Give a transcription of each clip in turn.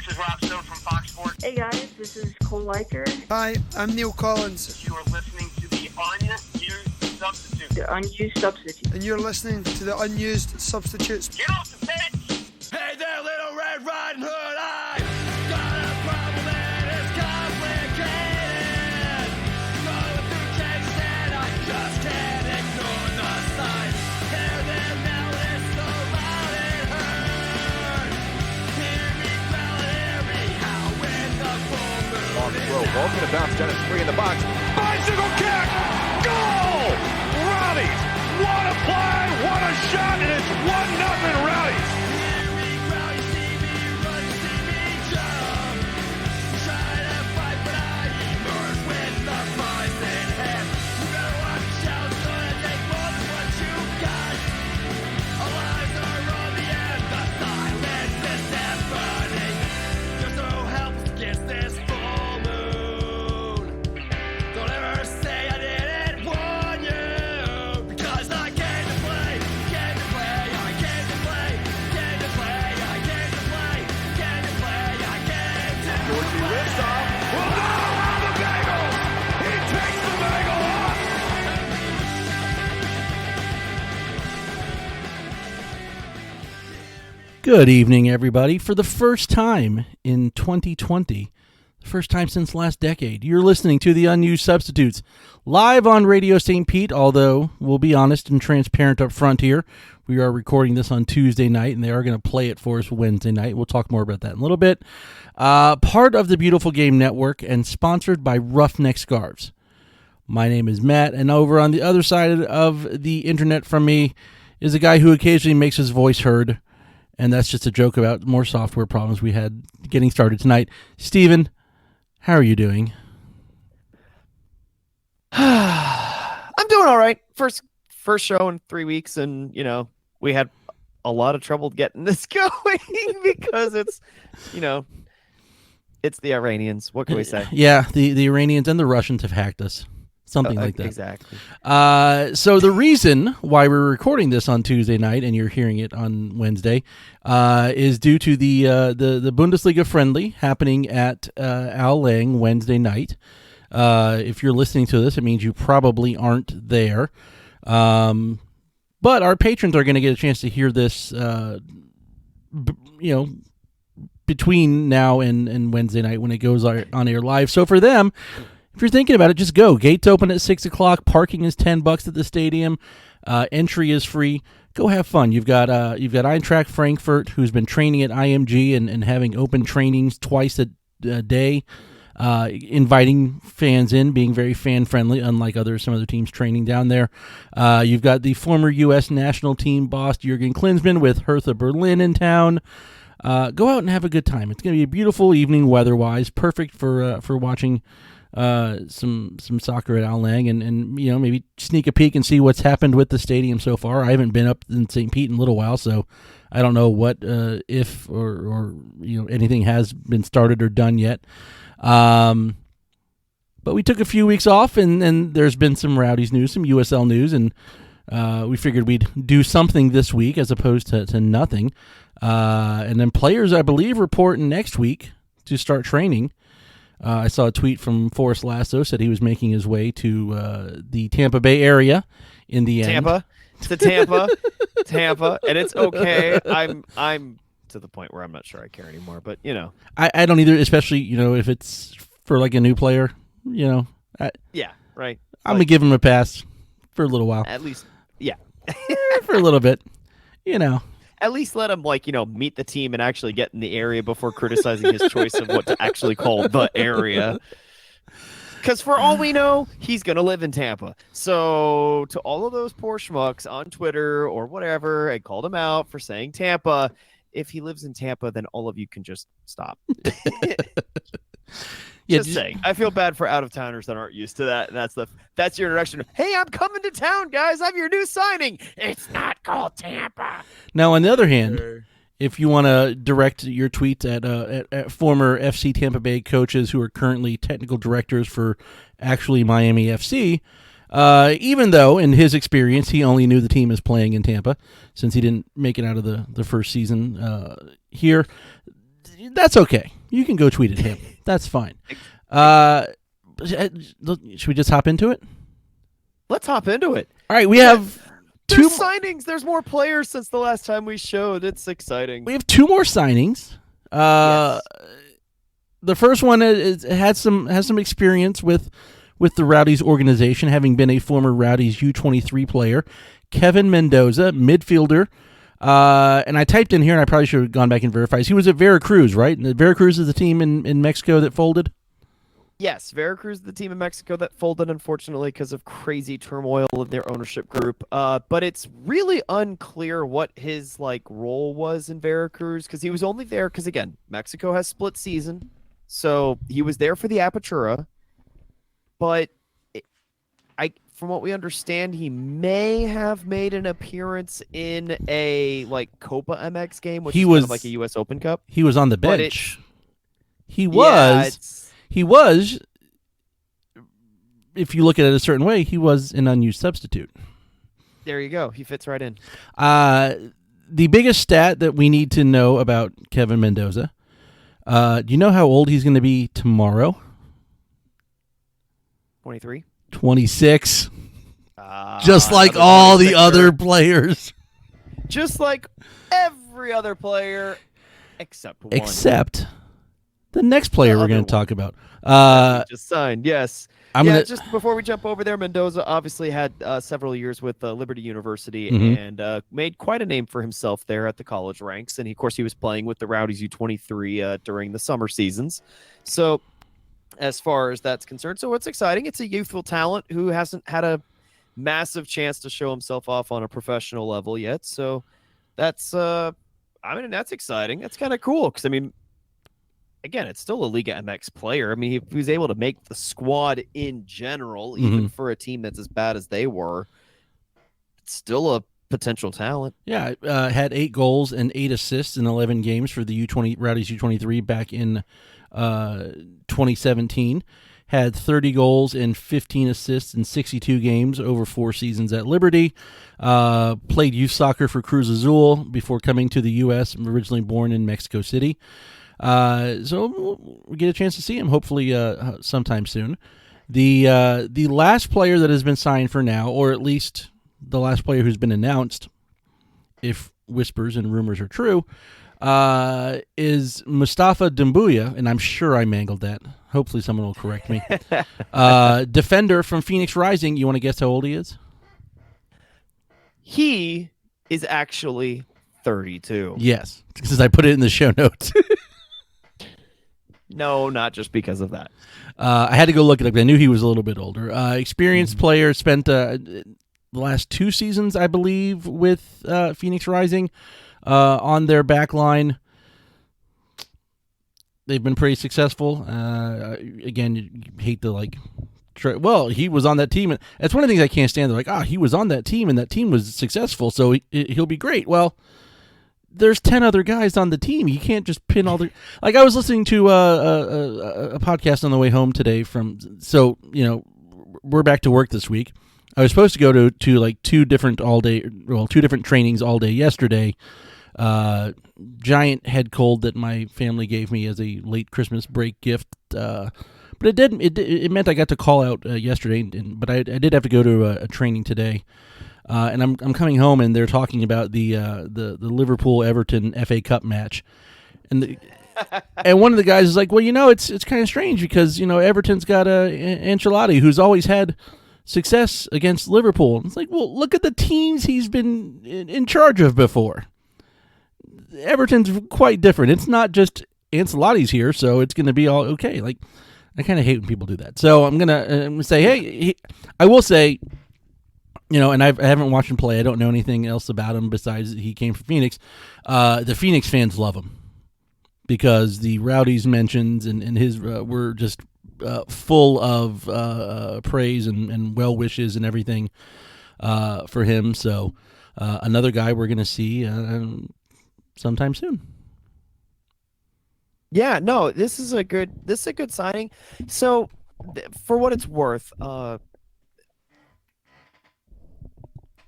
This is Rob Stone from Fox Sports. Hey guys, this is Cole Liker. Hi, I'm Neill Collins. You are listening to the Unused Substitute. The Unused Substitute. And you're listening to the Unused Substitutes. Get off the pitch! Hey there, Little Red Riding Hood, I got a problem and it's complicated. Going through case and I just can't ignore the signs. Hear them now, it's so loud it hurts. Hear me growl, hear me howl when the full moon On the throw, ball's gonna bounce down, it's free in the box. Bicycle kick! Goal! Rowdies! What a play! What a shot! And it's 1-0 Rowdies! Hear me growl, you see me run, you see me jump. Try to fight, but I emerge with the prize in hand. You better watch out, it's gonna take more than what you got. Our lives are on the end, the silence is deafening. You're so helpless against this full moon. Don't ever say I didn't warn you, because I came to play, came to play, I came to play, came to play, I came to play, came to play, I came to Dorsey rips off. Well, now around the bagel! He takes the bagel off! Good evening, everybody. For the first time in 2020, the first time since last decade, you're listening to the Unused Substitutes live on Radio St. Pete, although we'll be honest and transparent up front here. We are recording this on Tuesday night, and they are going to play it for us Wednesday night. We'll talk more about that in a little bit. Part of the Beautiful Game Network and sponsored by Roughneck Scarves. My name is Matt, and over on the other side of the internet from me is a guy who occasionally makes his voice heard. And that's just a joke about more software problems we had getting started tonight. Steven, how are you doing? I'm doing all right. First show in 3 weeks, and we had a lot of trouble getting this going because it's the Iranians. What can we say? Yeah, the Iranians and the Russians have hacked us. Something like that. Exactly. So the reason why we're recording this on Tuesday night and you're hearing it on Wednesday is due to the Bundesliga friendly happening at Al Lang Wednesday night. If you're listening to this, it means you probably aren't there. But our patrons are going to get a chance to hear this, between now and Wednesday night when it goes on air live. So for them, if you're thinking about it, just go. Gates open at 6 o'clock. Parking is $10 at the stadium. Entry is free. Go have fun. You've got Eintracht Frankfurt, who's been training at IMG and having open trainings twice a day, inviting fans in, being very fan friendly, unlike some other teams training down there. You've got the former U.S. national team boss Jurgen Klinsmann with Hertha Berlin in town. Go out and have a good time. It's going to be a beautiful evening weather-wise, perfect for watching some soccer at Al Lang and maybe sneak a peek and see what's happened with the stadium so far. I haven't been up in St. Pete in a little while, so I don't know what if or anything has been started or done yet. But we took a few weeks off, and there's been some Rowdies news, some USL news, and we figured we'd do something this week as opposed to nothing. And then players, I believe, reporting next week to start training. I saw a tweet from Forrest Lasso, said he was making his way to the Tampa Bay area in the end. Tampa, and it's okay. I'm to the point where I'm not sure I care anymore, but I don't either, especially if it's for like a new player. Yeah, right. I'm gonna give him a pass for a little while, at least. Yeah, for a little bit. At least let him meet the team and actually get in the area before criticizing his choice of what to actually call the area. Because for all we know, he's going to live in Tampa. So to all of those poor schmucks on Twitter or whatever, I called him out for saying Tampa. If he lives in Tampa, then all of you can just stop. Just saying. I feel bad for out-of-towners that aren't used to that. And that's your introduction. Hey, I'm coming to town, guys. I'm your new signing. It's not called Tampa. Now, on the other hand, if you want to direct your tweets at former FC Tampa Bay coaches who are currently technical directors for actually Miami FC, even though in his experience he only knew the team is playing in Tampa since he didn't make it out of the first season here, That's okay. You can go tweet at him. That's fine. Should we just hop into it? Let's hop into it. All right, we have There's signings. There's more players since the last time we showed. It's exciting. We have 2 more signings. Yes. The first one has some experience with the Rowdies organization, having been a former Rowdies U23 player. Kevin Mendoza, midfielder. And I typed in here, and I probably should have gone back and verified. He was at Veracruz, right? And Veracruz is the team in Mexico that folded? Yes, Veracruz, the team in Mexico that folded, unfortunately, because of crazy turmoil in their ownership group. But it's really unclear what his role was in Veracruz, because he was only there because, again, Mexico has split season, so he was there for the Apertura. But from what we understand, he may have made an appearance in a Copa MX game, which is kind of like a U.S. Open Cup. He was on the bench. He was, if you look at it a certain way, he was an unused substitute. There you go. He fits right in. The biggest stat that we need to know about Kevin Mendoza, do you know how old he's going to be tomorrow? 23. 26. Just like all the other players. Just like every other player except one. Except the next player we're going to talk about. Just signed, yes. Just before we jump over there, Mendoza obviously had several years with Liberty University and made quite a name for himself there at the college ranks. And, of course, he was playing with the Rowdies U23 during the summer seasons. So as far as that's concerned, so it's exciting. It's a youthful talent who hasn't had a massive chance to show himself off on a professional level yet. So that's, that's exciting. That's kind of cool because, again, it's still a Liga MX player. He was able to make the squad in general, even for a team that's as bad as they were. It's still a potential talent. Yeah, had 8 goals and 8 assists in 11 games for the Rowdies U23 back in 2017. Had 30 goals and 15 assists in 62 games over 4 seasons at Liberty. Played youth soccer for Cruz Azul before coming to the U.S., originally born in Mexico City. So we'll get a chance to see him hopefully sometime soon. The last player that has been signed for now, or at least the last player who's been announced, if whispers and rumors are true, is Mustapha DumbuyaTechnical, and I'm sure I mangled that. Hopefully someone will correct me. Defender from Phoenix Rising. You want to guess how old he is? He is actually 32. Yes, because I put it in the show notes. No, not just because of that. I had to go look it up. I knew he was a little bit older. Experienced player, spent the last 2 seasons, I believe, with Phoenix Rising on their back line. They've been pretty successful. Again, you hate to well, he was on that team. And that's one of the things I can't stand. They're he was on that team, and that team was successful, so he'll be great. Well, there's 10 other guys on the team. You can't just pin all the... I was listening to a podcast on the way home today we're back to work this week. I was supposed to go to 2 different trainings all day yesterday. Giant head cold that my family gave me as a late Christmas break gift. But it meant I got to call out yesterday, but I did have to go to a training today. And I'm coming home, and they're talking about the Liverpool-Everton FA Cup match, and one of the guys is like, well, it's kind of strange because Everton's got Ancelotti, who's always had success against Liverpool. It's like, well, look at the teams he's been in charge of before. Everton's quite different. It's not just Ancelotti's here, so it's going to be all okay. I kind of hate when people do that. So I'm gonna say, hey, I will say. And I haven't watched him play. I don't know anything else about him besides he came from Phoenix. The Phoenix fans love him because the Rowdies mentions and his were just full of praise and well wishes and everything for him. So another guy we're going to see sometime soon. Yeah, no, this is a good signing. So for what it's worth,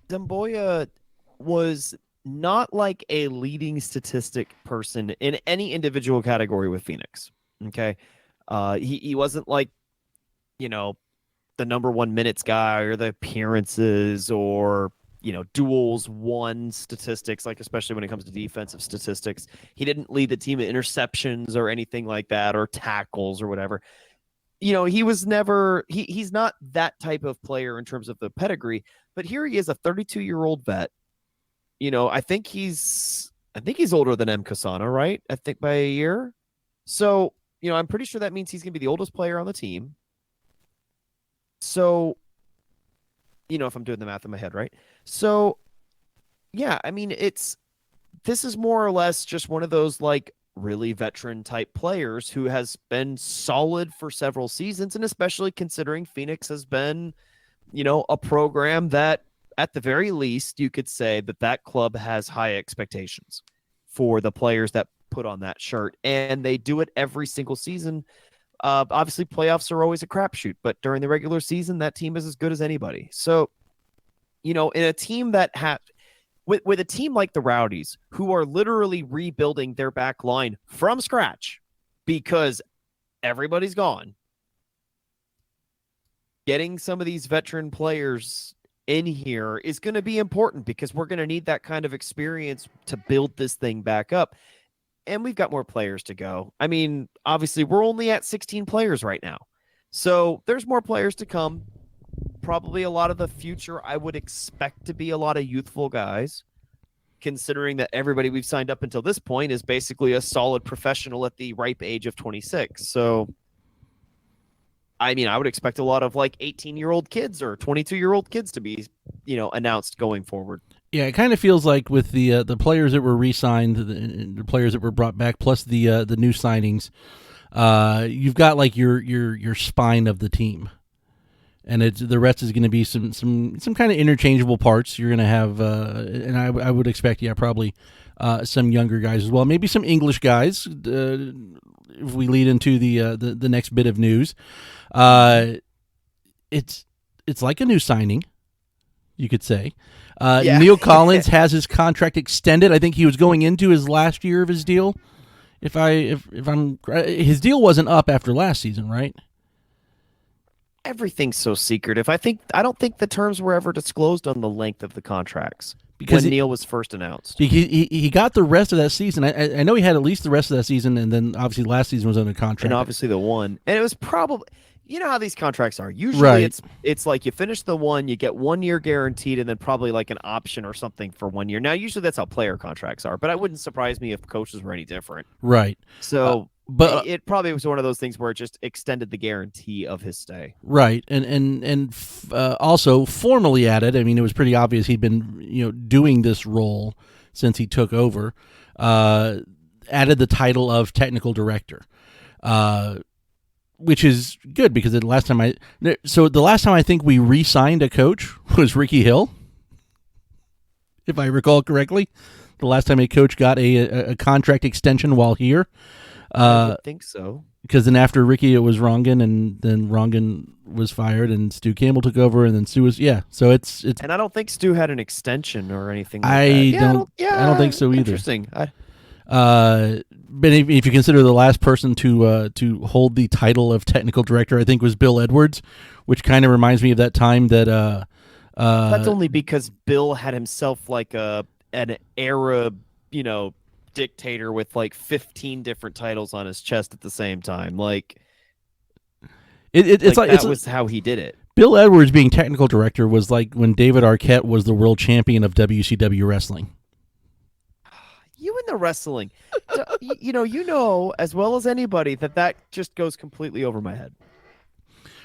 Dumbuya was not like a leading statistic person in any individual category with Phoenix. Okay. He wasn't like, the number 1 minutes guy or the appearances or, duels won statistics, like especially when it comes to defensive statistics. He didn't lead the team in interceptions or anything like that, or tackles or whatever. He was never, he's not that type of player in terms of the pedigree, but here he is, a 32-year-old vet. I think he's older than M. Kasana, right? I think by a year. So, I'm pretty sure that means he's going to be the oldest player on the team. So, if I'm doing the math in my head, right? So, yeah, I mean, this is more or less just one of those like really veteran type players who has been solid for several seasons, and especially considering Phoenix has been, a program that at the very least you could say that club has high expectations for the players that put on that shirt, and they do it every single season. Obviously playoffs are always a crapshoot, but during the regular season, that team is as good as anybody. So, in a team that with a team like the Rowdies, who are literally rebuilding their back line from scratch because everybody's gone, getting some of these veteran players in here is going to be important because we're going to need that kind of experience to build this thing back up. And we've got more players to go. I mean, obviously, we're only at 16 players right now. So there's more players to come. Probably a lot of the future I would expect to be a lot of youthful guys, considering that everybody we've signed up until this point is basically a solid professional at the ripe age of 26. So, I mean, I would expect a lot of like 18-year-old kids or 22-year-old kids to be, announced going forward. Yeah, it kind of feels like with the players that were re-signed, the players that were brought back, plus the new signings, you've got like your spine of the team, and the rest is going to be some kind of interchangeable parts. You're going to have, and I would expect, probably some younger guys as well, maybe some English guys. If we lead into the next bit of news, it's like a new signing, you could say. Neill Collins has his contract extended. I think he was going into his last year of his deal. If I'm his deal wasn't up after last season, right? Everything's so secretive. I don't think the terms were ever disclosed on the length of the contracts because Neill was first announced. He got the rest of that season. I know he had at least the rest of that season, and then obviously last season was under contract. And obviously the one. And it was probably, how these contracts are. Usually it's like you finish the one, you get 1 year guaranteed, and then probably like an option or something for 1 year. Now, usually that's how player contracts are, but it wouldn't surprise me if coaches were any different. Right. So... But it probably was one of those things where it just extended the guarantee of his stay. Right, and also formally added. I mean, it was pretty obvious he'd been doing this role since he took over. Added the title of technical director, which is good because the last time I think we re-signed a coach was Ricky Hill, if I recall correctly. The last time a coach got a contract extension while here. I would think so. Because then after Ricky, it was Rongan, and then Rongan was fired, and Stu Campbell took over, and then Stu was So it's. And I don't think Stu had an extension or anything. I don't think so either. Interesting. But if you consider the last person to hold the title of technical director, I think was Bill Edwards, which kind of reminds me of that time that. That's only because Bill had himself like an Arab, dictator with like 15 different titles on his chest at the same time. Like that was how he did it. Bill Edwards being technical director was like when David Arquette was the world champion of WCW wrestling. You and the wrestling, as well as anybody that just goes completely over my head.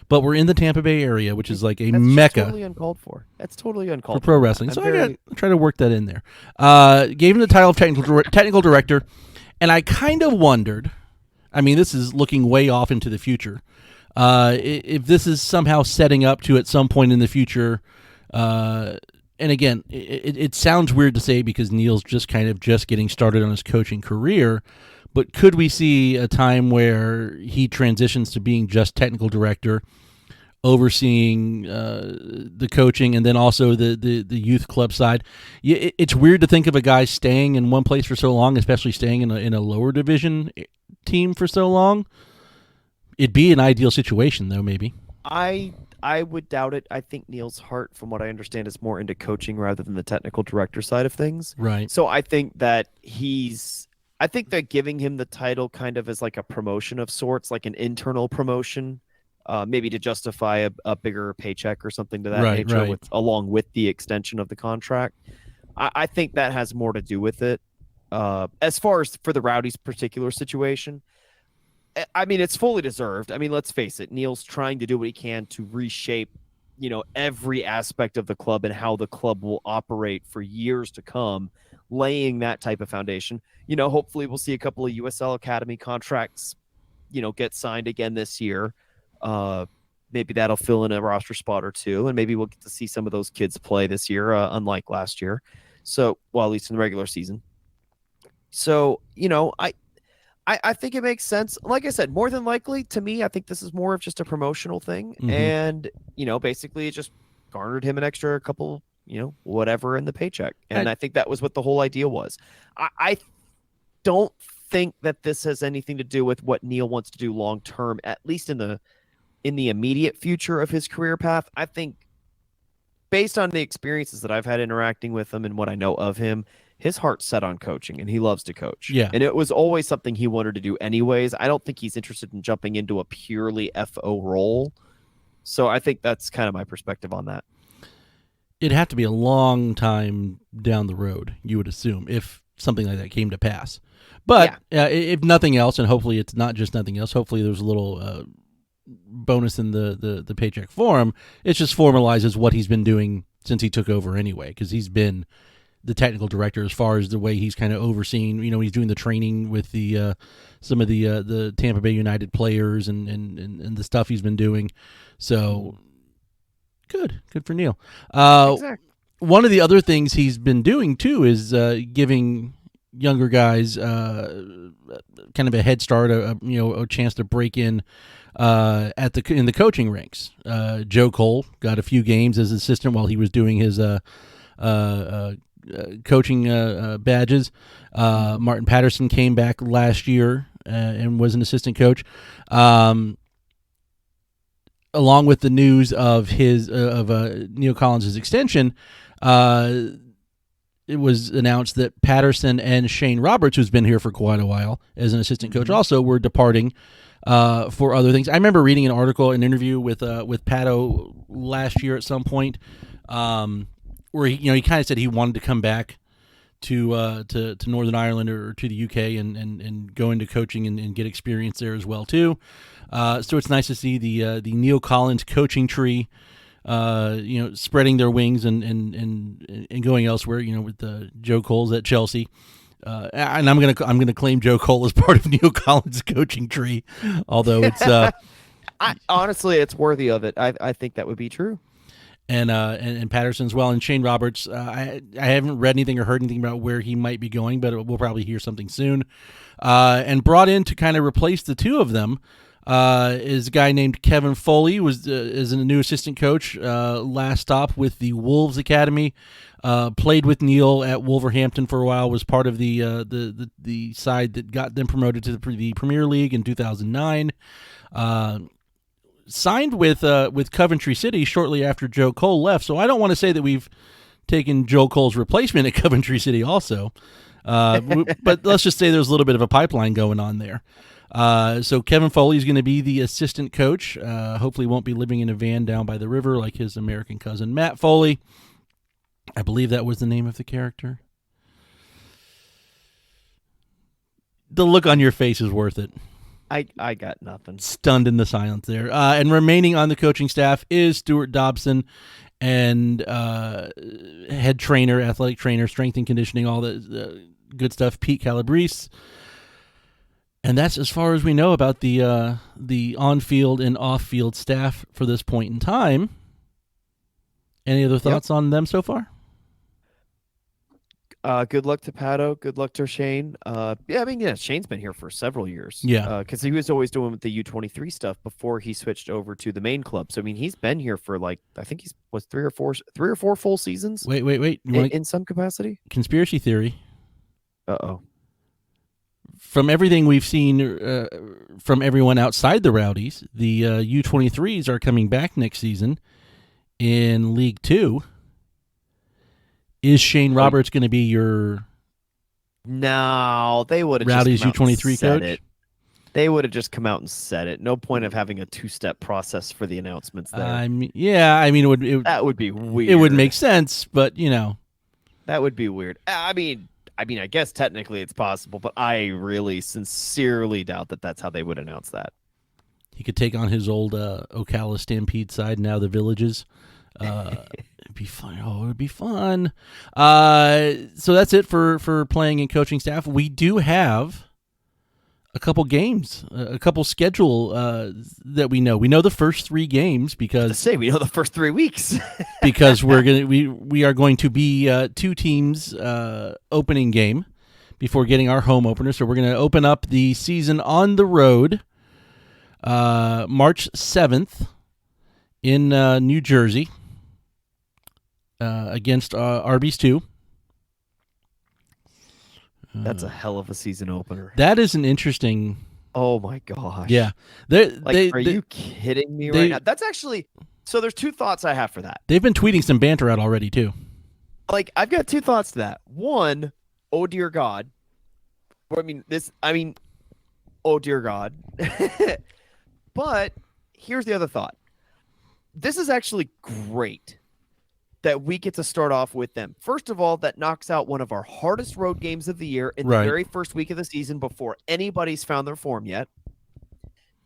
But we're in the Tampa Bay area, which is like a mecca. That's totally uncalled for. That's totally uncalled for pro wrestling. So I try to work that in there. Gave him the title of technical director, and I kind of wondered. I mean, this is looking way off into the future. If this is somehow setting up to at some point in the future, and again, it sounds weird to say because Neill's just getting started on his coaching career. But could we see a time where he transitions to being just technical director, overseeing the coaching and then also the youth club side. It's weird to think of a guy staying in one place for so long, especially staying in a lower division team for so long. It'd be an ideal situation, though, maybe. I would doubt it. I think Neill's heart, from what I understand, is more into coaching rather than the technical director side of things. Right. So I think that giving him the title kind of is like a promotion of sorts, like an internal promotion, maybe to justify a bigger paycheck or something to that nature, along with the extension of the contract. I think that has more to do with it. As far as for the Rowdies' particular situation, I mean, it's fully deserved. I mean, let's face it. Neill's trying to do what he can to reshape, every aspect of the club and how the club will operate for years to come, laying that type of foundation. Hopefully we'll see a couple of USL Academy contracts, get signed again this year. Maybe that'll fill in a roster spot or two, and maybe we'll get to see some of those kids play this year, unlike last year. So, well, at least in the regular season. So, I think it makes sense. Like I said, more than likely, to me, I think this is more of just a promotional thing. Mm-hmm. And, basically it just garnered him an extra couple, whatever in the paycheck. And I think that was what the whole idea was. I don't think that this has anything to do with what Neill wants to do long term, at least in the immediate future of his career path. I think based on the experiences that I've had interacting with him and what I know of him, his heart's set on coaching and he loves to coach. Yeah. And it was always something he wanted to do anyways. I don't think he's interested in jumping into a purely FO role. So I think that's kind of my perspective on that. It'd have to be a long time down the road, you would assume, if something like that came to pass. But if nothing else, and hopefully it's not just nothing else, hopefully there's a little bonus in the paycheck for him. It just formalizes what he's been doing since he took over anyway, because he's been the technical director as far as the way he's kind of overseeing. He's doing the training with the some of the Tampa Bay United players and the stuff he's been doing. So good for Neill. Exactly. One of the other things he's been doing too is giving younger guys kind of a head start, a chance to break in in the coaching ranks. Joe Cole got a few games as assistant while he was doing his coaching badges. Martin Paterson came back last year and was an assistant coach. Along with the news of Neill Collins' extension, it was announced that Paterson and Shane Roberts, who's been here for quite a while as an assistant coach, also were departing for other things. I remember reading an interview with Pato last year at some point, where he kind of said he wanted to come back to Northern Ireland or to the UK and go into coaching and get experience there as well too. So it's nice to see the Neill Collins coaching tree, spreading their wings and going elsewhere. With Joe Cole's at Chelsea, and I'm gonna claim Joe Cole as part of Neill Collins' coaching tree, although it's honestly it's worthy of it. I think that would be true. And Paterson as well, and Shane Roberts. I haven't read anything or heard anything about where he might be going, but we'll probably hear something soon. And brought in to kind of replace the two of them is a guy named Kevin Foley, is a new assistant coach. Last stop with the Wolves Academy. Played with Neill at Wolverhampton for a while. Was part of the side that got them promoted to the Premier League in 2009. Signed with Coventry City shortly after Joe Cole left. So I don't want to say that we've taken Joe Cole's replacement at Coventry City also. But let's just say there's a little bit of a pipeline going on there. So Kevin Foley is going to be the assistant coach. Hopefully won't be living in a van down by the river like his American cousin Matt Foley. I believe that was the name of the character. The look on your face is worth it. I got nothing. Stunned in the silence there. And remaining on the coaching staff is Stuart Dobson and head trainer, athletic trainer, strength and conditioning, all the good stuff, Pete Calabrese. And that's as far as we know about the on-field and off-field staff for this point in time. Any other thoughts on them so far? Good luck to Pato. Good luck to Shane. Shane's been here for several years. Yeah. Because he was always doing the U23 stuff before he switched over to the main club. So I mean, he's been here for I think was three or four full seasons. Wait. In some capacity. Conspiracy theory. Uh-oh. From everything we've seen from everyone outside the Rowdies, the U23s are coming back next season in League 2. Is Shane Roberts going to be your No, they would have Rowdies just come out and U23 said coach? it. They would have just come out and said it. No point of having a two-step process for the announcements there. That would be weird. It would make sense, but That would be weird. I guess technically it's possible, but I really sincerely doubt that that's how they would announce that. he could take on his old Ocala Stampede side, now the Villages. It'd be fun. Oh, it'd be fun. So that's it for playing and coaching staff. We do have a couple games, a couple schedule that we know. We know the first 3 games because we know the first 3 weeks because we are going to be 2 teams opening game before getting our home opener. So we're going to open up the season on the road March 7th in New Jersey. Against Arby's 2. That's a hell of a season opener. That is an interesting. Oh my gosh! Yeah, are you kidding me right now? That's actually so. There's 2 thoughts I have for that. They've been tweeting some banter out already too. I've got 2 thoughts to that. One, oh dear God. Oh dear God. But here's the other thought. This is actually great that we get to start off with them. First of all, that knocks out one of our hardest road games of the year in the very first week of the season before anybody's found their form yet.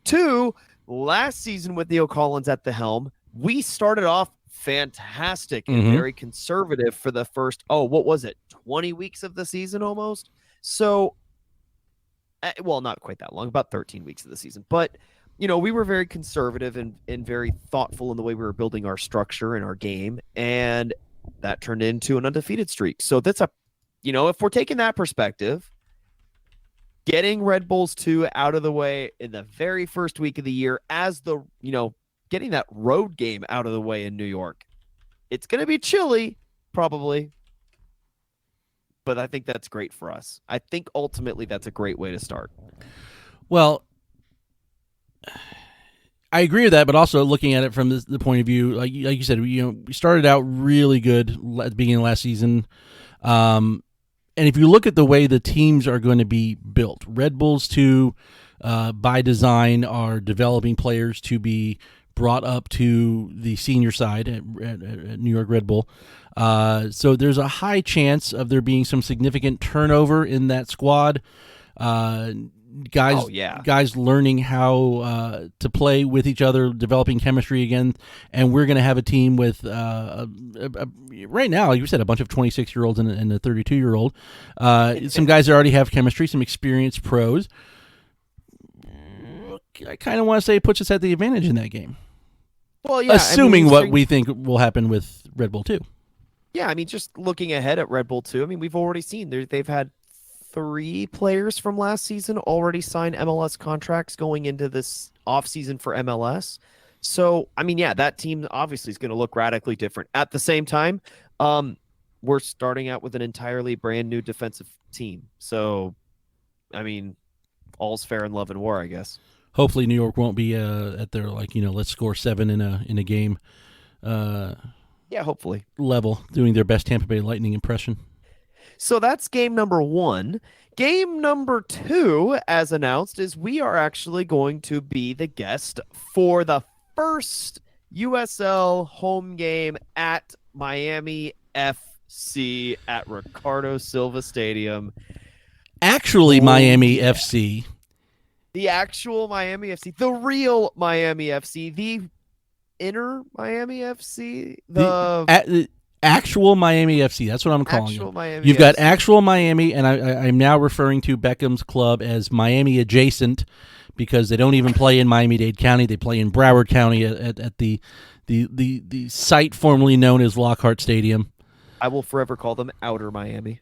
2, last season with Neill Collins at the helm, we started off fantastic and very conservative for the first, 20 weeks of the season almost? So, well, not quite that long, about 13 weeks of the season. But, we were very conservative and very thoughtful in the way we were building our structure and our game, and that turned into an undefeated streak. So that's if we're taking that perspective, getting Red Bulls 2 out of the way in the very first week of the year as getting that road game out of the way in New York, it's going to be chilly, probably, but I think that's great for us. I think ultimately that's a great way to start. Well, I agree with that, but also looking at it from the point of view, like you said, we started out really good at the beginning of last season. And if you look at the way the teams are going to be built, Red Bulls 2, by design, are developing players to be brought up to the senior side at New York Red Bull. So there's a high chance of there being some significant turnover in that squad. Guys learning how to play with each other, developing chemistry again, and we're going to have a team with right now, like you said, a bunch of 26-year-olds and a 32-year-old. Some guys that already have chemistry, some experienced pros. I kind of want to say it puts us at the advantage in that game. Well, yeah, assuming what we think will happen with Red Bull 2. Yeah, just looking ahead at Red Bull 2, we've already seen they've had 3 players from last season already sign MLS contracts going into this offseason for MLS. So, that team obviously is going to look radically different. At the same time, we're starting out with an entirely brand new defensive team. So, all's fair in love and war, I guess. Hopefully New York won't be at their, let's score 7 in a game. Yeah, hopefully. Level, doing their best Tampa Bay Lightning impression. So that's game number 1. Game number 2, as announced, is we are actually going to be the guest for the first USL home game at Miami FC at Ricardo Silva Stadium. Actually, Miami FC. The actual Miami FC. The real Miami FC. The inner Miami FC. The actual Miami FC. That's what I'm calling actual it. Miami You've FC. got actual Miami, and I'm now referring to Beckham's club as Miami adjacent because they don't even play in Miami-Dade County. They play in Broward County at the site formerly known as Lockhart Stadium. I will forever call them Outer Miami.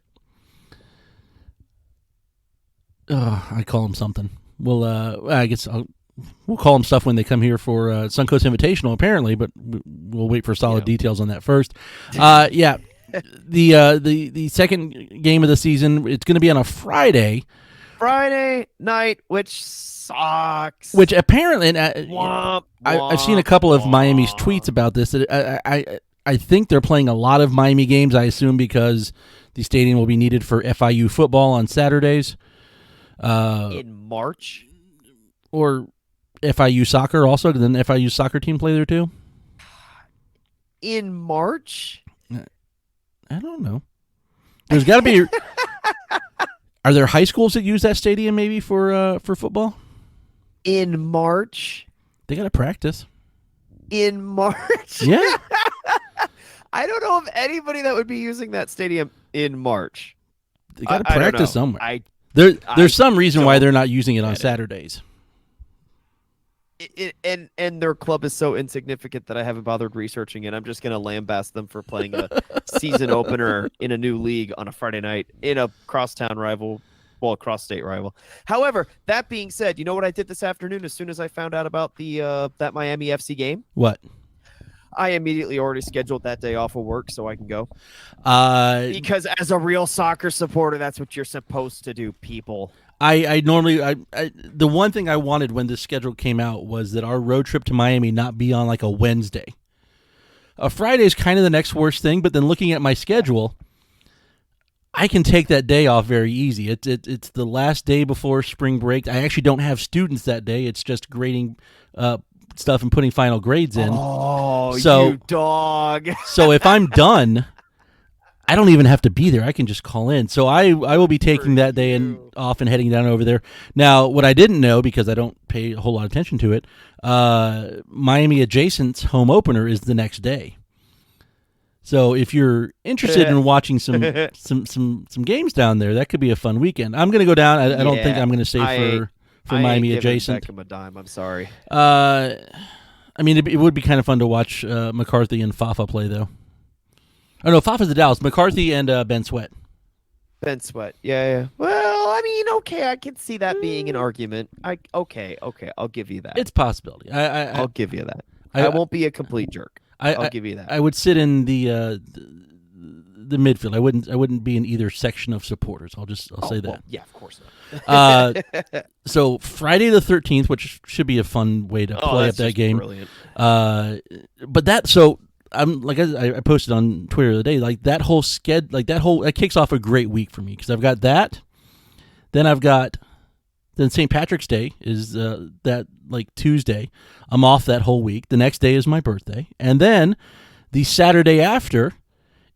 I call them something. I guess we'll call them stuff when they come here for Suncoast Invitational, apparently, but we'll wait for solid details on that first. Yeah, the second game of the season, it's going to be on a Friday. Friday night, which sucks. Which apparently, and, Womp, I've seen a couple of Miami's tweets about this. I think they're playing a lot of Miami games, I assume, because the stadium will be needed for FIU football on Saturdays. In March? Or FIU soccer also? Did the FIU soccer team play there too? In March? I don't know. There's got to be... Are there high schools that use that stadium maybe for football? In March? They got to practice. In March? Yeah. I don't know of anybody that would be using that stadium in March. They got to practice somewhere. There's some reason why they're not using it on Saturdays. And their club is so insignificant that I haven't bothered researching it. I'm just going to lambaste them for playing a season opener in a new league on a Friday night in a crosstown rival, well, cross-state rival. However, that being said, you know what I did this afternoon as soon as I found out about the that Miami FC game? What? I immediately already scheduled that day off of work so I can go. Because as a real soccer supporter, that's what you're supposed to do, people. I normally the one thing I wanted when this schedule came out was that our road trip to Miami not be on like a Wednesday. A Friday is kind of the next worst thing, but then looking at my schedule, I can take that day off very easy. It's the last day before spring break. I actually don't have students that day. It's just grading stuff and putting final grades in. Oh, so, you dog. So if I'm done, I don't even have to be there. I can just call in. So I will be taking that day and off and heading down over there. Now, what I didn't know, because I don't pay a whole lot of attention to it, Miami Adjacent's home opener is the next day. So if you're interested in watching some games down there, that could be a fun weekend. I'm going to go down. I don't think I'm going to stay for Miami Adjacent. Beckham a dime. I'm sorry. I mean, it would be kind of fun to watch McCarthy and Fafa play, though. Oh, no, Fafa's the Dallas. McCarthy and Ben Sweat. Ben Sweat. Yeah. Well, I mean, okay, I can see that being an argument. Okay, I'll give you that. It's a possibility. I'll give you that. I won't be a complete jerk. I'll give you that. I would sit in the midfield. I wouldn't be in either section of supporters. I'll say that. Well, yeah, of course not. So Friday the 13th, which should be a fun way to play up that game. Brilliant. But I'm like I posted on Twitter the other day. Like that whole that kicks off a great week for me because I've got that. Then St. Patrick's Day is that like Tuesday. I'm off that whole week. The next day is my birthday, and then the Saturday after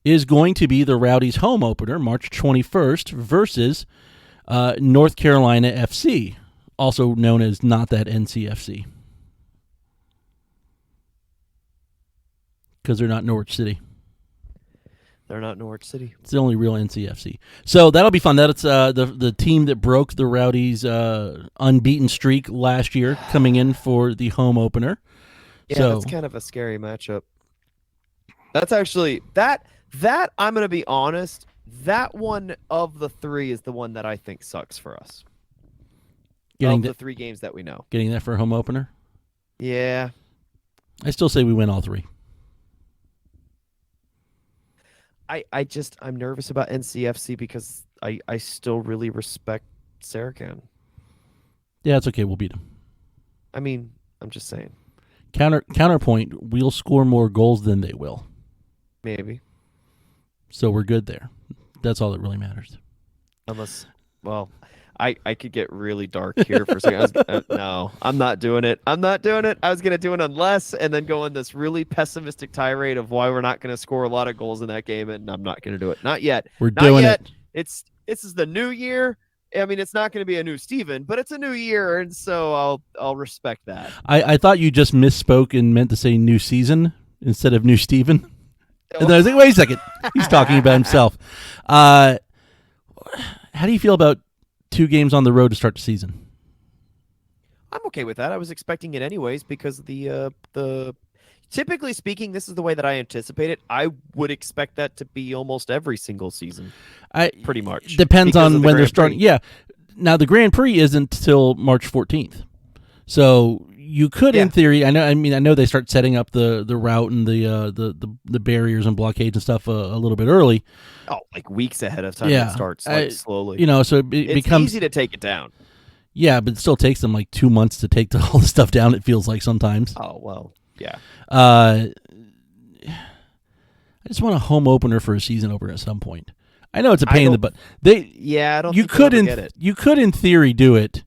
is going to be the Rowdies home opener, March 21st versus North Carolina FC, also known as not that NCFC. Because they're not Norwich City. They're not Norwich City. It's the only real NCFC. So that'll be fun. That's the team that broke the Rowdies' unbeaten streak last year coming in for the home opener. Yeah, that's kind of a scary matchup. That's actually that I'm going to be honest. That one of the three is the one that I think sucks for us. Of the three games that we know. Getting that for a home opener? Yeah. I still say we win all three. I'm nervous about NCFC because I still really respect Saracen. Yeah, it's okay. We'll beat them. I mean, I'm just saying. Counterpoint, we'll score more goals than they will. Maybe. So we're good there. That's all that really matters. Unless, well, I could get really dark here for a second. No, I'm not doing it. I was going to do it unless, and then go on this really pessimistic tirade of why we're not going to score a lot of goals in that game, and I'm not going to do it. Not yet. We're doing it. This is the new year. I mean, it's not going to be a new Steven, but it's a new year, and so I'll respect that. I thought you just misspoke and meant to say new season instead of new Steven. And then I was like, wait a second. He's talking about himself. How do you feel about 2 games on the road to start the season? I'm okay with that. I was expecting it anyways because the typically speaking, this is the way that I anticipate it. I would expect that to be almost every single season. Pretty much. Depends on when they're starting. Yeah. Now the Grand Prix isn't till March 14th, so you could, in theory, I know they start setting up the route and the barriers and blockades and stuff a little bit early. Oh, like weeks ahead of time. It starts slowly. So it becomes easy to take it down. Yeah, but it still takes them like 2 months to take all the stuff down. It feels like sometimes. Oh well, yeah. I just want a home opener for a season opener at some point. I know it's a pain in the butt. I don't. You could in theory do it.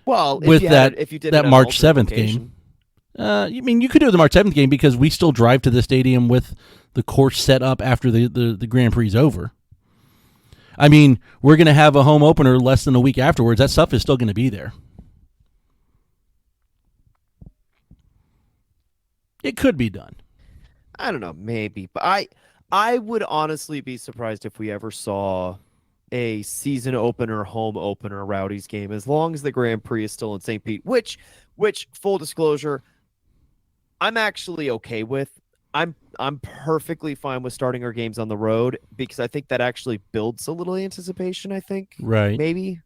Well, with if you did that March 7th game. You could do the March 7th game because we still drive to the stadium with the course set up after the Grand Prix is over. I mean, we're going to have a home opener less than a week afterwards. That stuff is still going to be there. It could be done. I don't know, maybe. But I would honestly be surprised if we ever saw a season opener, home opener Rowdies game, as long as the Grand Prix is still in St. Pete, which full disclosure, I'm actually okay with. I'm perfectly fine with starting our games on the road because I think that actually builds a little anticipation, I think. Right. Maybe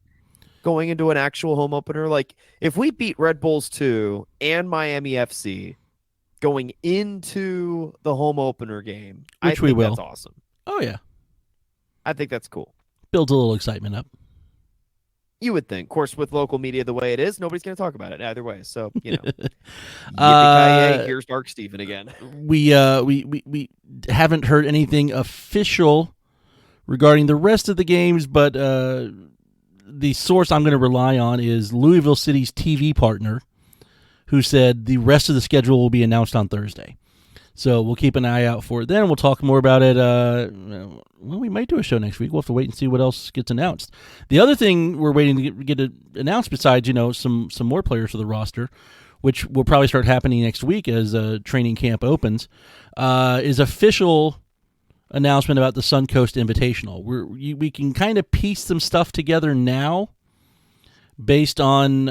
going into an actual home opener. Like if we beat Red Bulls 2 and Miami FC going into the home opener game, which we will. That's awesome. Oh yeah. I think that's cool. Builds a little excitement up. You would think. Of course, with local media the way it is, nobody's going to talk about it either way. So, yippee-ki-yay, here's Dark Steven again. We haven't heard anything official regarding the rest of the games, but the source I'm going to rely on is Louisville City's TV partner, who said the rest of the schedule will be announced on Thursday. So we'll keep an eye out for it then. We'll talk more about it. We might do a show next week. We'll have to wait and see what else gets announced. The other thing we're waiting to get announced, besides some more players for the roster, which will probably start happening next week as training camp opens, is official announcement about the Suncoast Invitational. We can kind of piece some stuff together now based on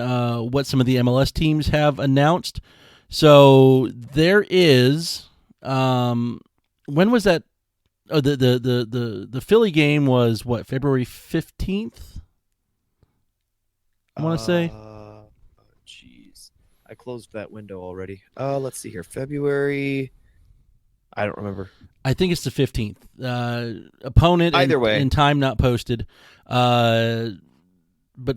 what some of the MLS teams have announced. So there is. When was that? Oh, the Philly game was what, February 15th? I want to say. Jeez, I closed that window already. Let's see here. February. I don't remember. I think it's the 15th. Opponent either way and time not posted. But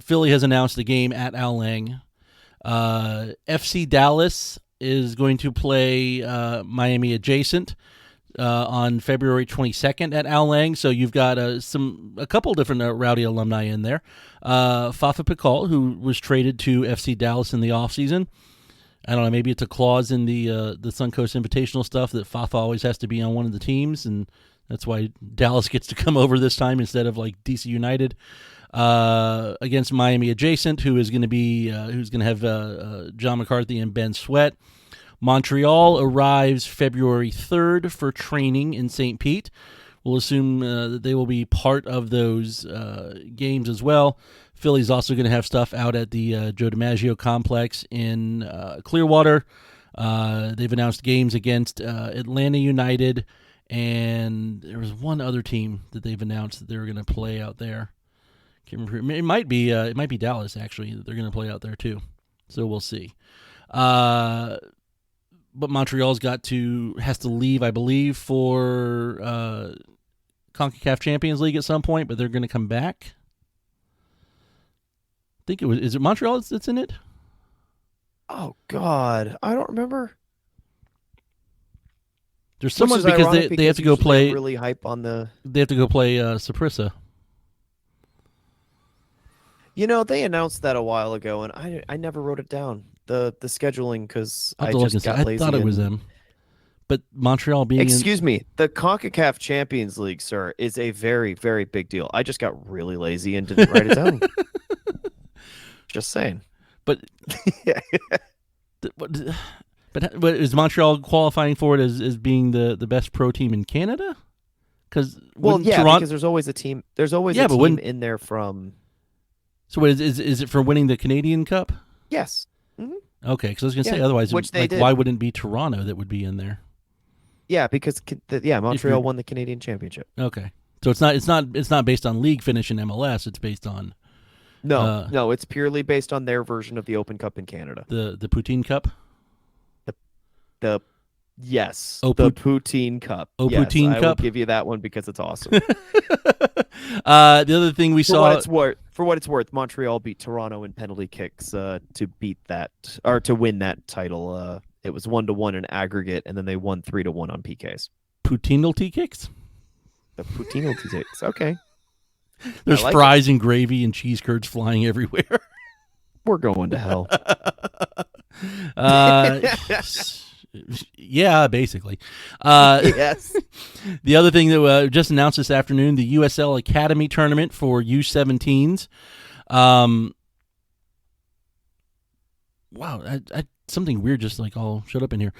Philly has announced the game at Al Lang. FC Dallas is going to play Miami adjacent on February 22nd at Al Lang. So you've got a couple different Rowdy alumni in there. Fafa Pikal, who was traded to FC Dallas in the offseason. I don't know, maybe it's a clause in the Suncoast Invitational stuff that Fafa always has to be on one of the teams, and that's why Dallas gets to come over this time instead of like DC United. Against Miami adjacent, who's going to have John McCarthy and Ben Sweat. Montreal arrives February 3rd for training in St. Pete. We'll assume that they will be part of those games as well. Philly's also going to have stuff out at the Joe DiMaggio complex in Clearwater. They've announced games against Atlanta United, and there was one other team that they've announced that they were going to play out there. Can't remember. It might be Dallas actually. They're going to play out there too, so we'll see. But Montreal's has to leave, I believe, for CONCACAF Champions League at some point, but they're going to come back. I think is it Montreal that's in it? Oh God, I don't remember. There's someone because they have to go play. Really hype on the. They have to go play Saprissa. They announced that a while ago, and I never wrote it down. The scheduling because I just got lazy. I thought it was them, but Montreal being. Excuse me, the CONCACAF Champions League, sir, is a very, very big deal. I just got really lazy and didn't write it down. Just saying. But but is Montreal qualifying for it as being the best pro team in Canada? Because because there's always a team. There's always a team in there from. So what is it for winning the Canadian Cup? Yes. Mm-hmm. Okay, because I was going to say otherwise, why wouldn't it be Toronto that would be in there? Yeah, because Montreal won the Canadian Championship. Okay, so it's not based on league finish in MLS. It's based on No, it's purely based on their version of the Open Cup in Canada. The Poutine Cup. Yes, Oh, the Poutine Cup. Yes, Poutine I Cup. will give you that one because it's awesome. The other thing we saw. For what it's worth, Montreal beat Toronto in penalty kicks to beat that or to win that title. It was 1-1 in aggregate, and then they won 3-1 on PKs. Poutinalty kicks. The Poutinalty kicks. Okay. There's fries and gravy and cheese curds flying everywhere. We're going to hell. Yeah, basically. Yes. The other thing that just announced this afternoon, the USL Academy tournament for U17s. Wow, something weird just like all showed up in here.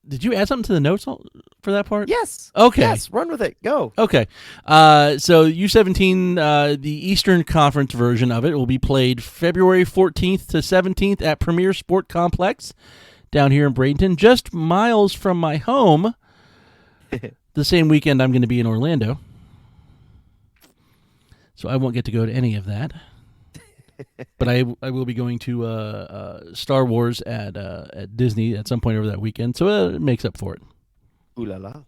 Did you add something to the notes for that part? Yes. Okay. Yes, run with it. Go. Okay. So U17, the Eastern Conference version of it will be played February 14th to 17th at Premier Sport Complex down here in Bradenton, just miles from my home. The same weekend I'm going to be in Orlando. So I won't get to go to any of that. But I will be going to Star Wars at Disney at some point over that weekend, so it makes up for it. Ooh la la.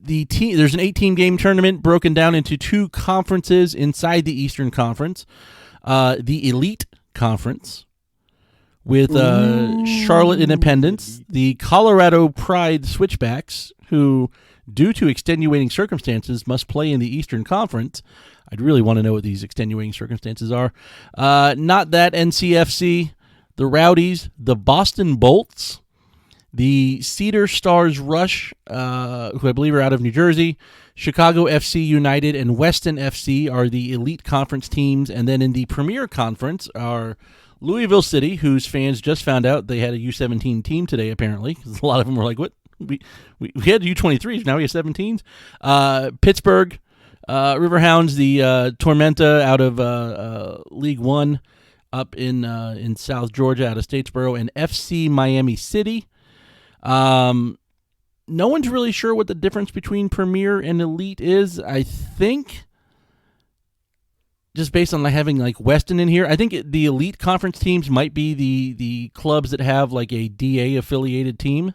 There's an 18 game tournament broken down into two conferences inside the Eastern Conference. The Elite Conference with Charlotte Independence, the Colorado Pride Switchbacks, who, due to extenuating circumstances, must play in the Eastern Conference. I'd really want to know what these extenuating circumstances are. Not that NCFC, the Rowdies, the Boston Bolts, the Cedar Stars Rush, who I believe are out of New Jersey, Chicago FC United, and Weston FC are the Elite Conference teams. And then in the Premier Conference are Louisville City, whose fans just found out they had a U17 team today, apparently, because a lot of them were like, what? We had U23s, now we have 17s. Pittsburgh, Riverhounds, the Tormenta out of League One up in South Georgia out of Statesboro, and FC Miami City. No one's really sure what the difference between Premier and Elite is. I think just based on having like Weston in here, I think the Elite Conference teams might be the clubs that have like a DA affiliated team,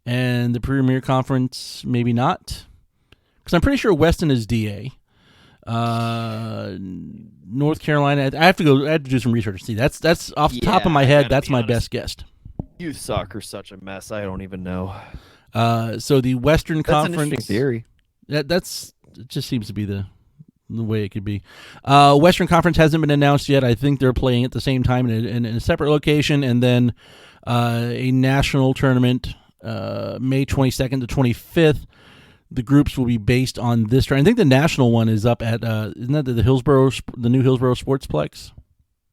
and the Premier Conference maybe not. Because I'm pretty sure Weston is DA. North Carolina, I have to do some research to see. That's off the top of my head. That's my best guess. Youth soccer's such a mess. I don't even know. So the Western Conference. An interesting theory. It just seems to be the way it could be. Western Conference hasn't been announced yet. I think they're playing at the same time in a separate location, and then a national tournament May 22nd to 25th. The groups will be based on this. I think the national one is up at isn't that the new Hillsborough Sportsplex?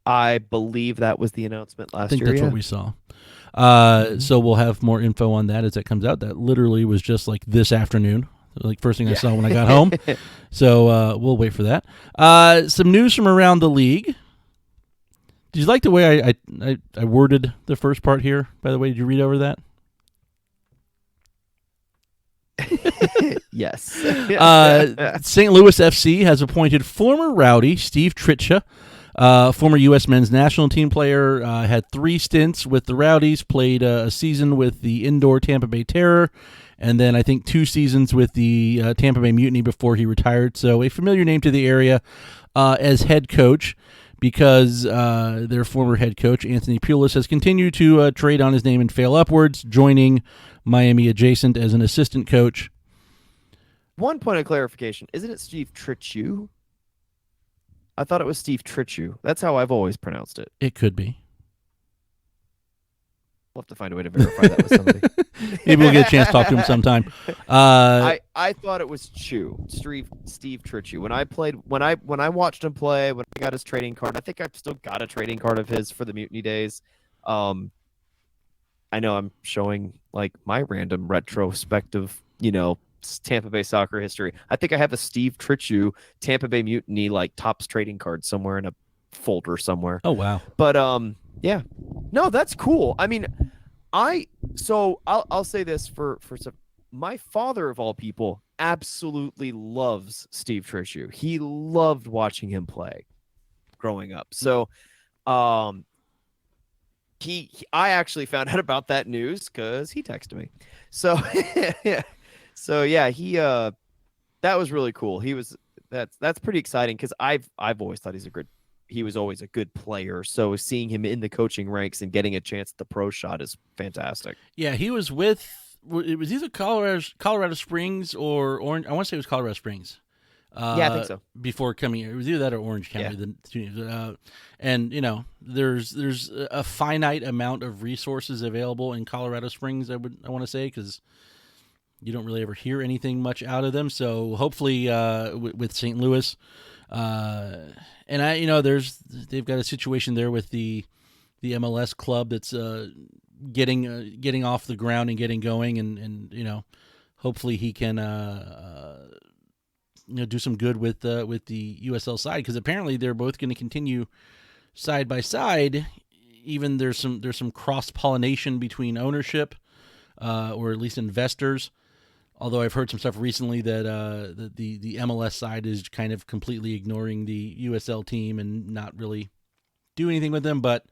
I believe that was the announcement last year. I think that's what we saw. So we'll have more info on that as it comes out. That literally was just like this afternoon, like first thing I saw when I got home. So we'll wait for that. Some news from around the league. Did you like the way I worded the first part here? By the way, did you read over that? Yes. St. Louis FC has appointed former Rowdy Steve Trittschuh, former U.S. men's national team player, had 3 stints with the Rowdies, played a season with the indoor Tampa Bay Terror, and then I think 2 seasons with the Tampa Bay Mutiny before he retired. So a familiar name to the area as head coach, because their former head coach, Anthony Pulis, has continued to trade on his name and fail upwards, joining Miami adjacent as an assistant coach. One point of clarification. Isn't it Steve Trittschuh? I thought it was Steve Trittschuh. That's how I've always pronounced it. It could be. We'll have to find a way to verify that with somebody. Maybe we'll get a chance to talk to him sometime. I thought it was Steve Trittschuh. When I watched him play, when I got his trading card, I think I've still got a trading card of his for the Mutiny days. I know I'm showing like my random retrospective, Tampa Bay soccer history. I think I have a Steve Trittschuh Tampa Bay Mutiny like Topps trading card somewhere in a folder somewhere. Oh wow. But yeah. No, that's cool. I mean, I'll say this for my father, of all people, absolutely loves Steve Trittschuh. He loved watching him play growing up. So, I actually found out about that news because he texted me. So, yeah, that was really cool. That's pretty exciting because I've always thought he was always a good player. So seeing him in the coaching ranks and getting a chance at the pro shot is fantastic. Yeah, he was with, it was either Colorado Springs or Orange. I want to say it was Colorado Springs. Yeah, I think so. Before coming here, it was either that or Orange County. Yeah. And there's a finite amount of resources available in Colorado Springs. I want to say, because you don't really ever hear anything much out of them. So hopefully, with St. Louis, and they've got a situation there with the MLS club that's getting off the ground and getting going, and hopefully he can do some good with the USL side, because apparently they're both going to continue side by side. Even there's some cross pollination between ownership, or at least investors. Although I've heard some stuff recently that the MLS side is kind of completely ignoring the USL team and not really do anything with them, but